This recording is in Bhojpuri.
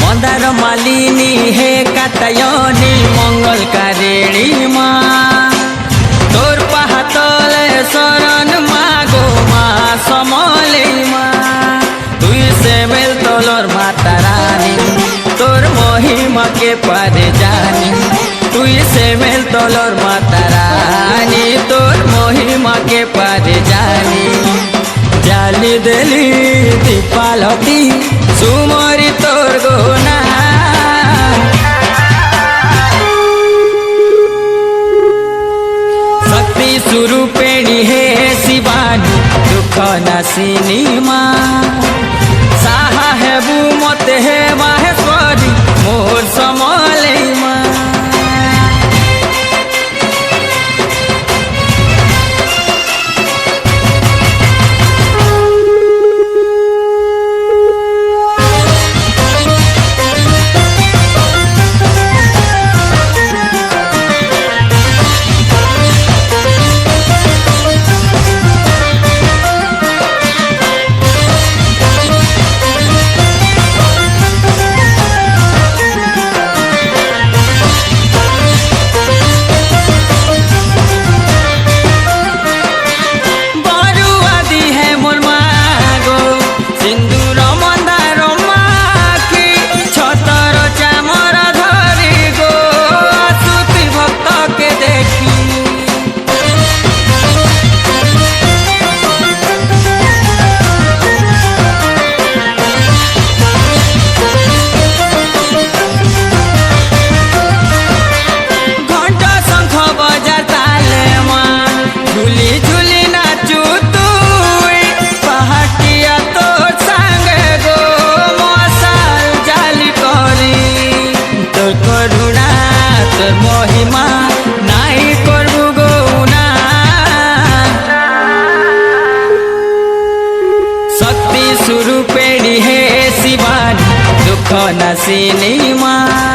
मंदार मालिनी हे कातयनी मंगल कारिणी माँ तोर पहातले शरण मागो माँ समले माँ तुई से मेल तोलर माता रानी तोर महिमा के पारे जानी तुई से मेल तोलर माता रानी तोर महिमा के पारे जानी जाली देली दीपालती सुमरी तोर गोना शक्ति स्वरूपिणी हे शिवानी दुख नाशिनी माँ साहा हेबू मत हे माहेश्वरी मोर समले माँ महिमा नाई करबू गौना शक्ति स्वरूपिणी हे शिवानी दुख नाशिनी माँ।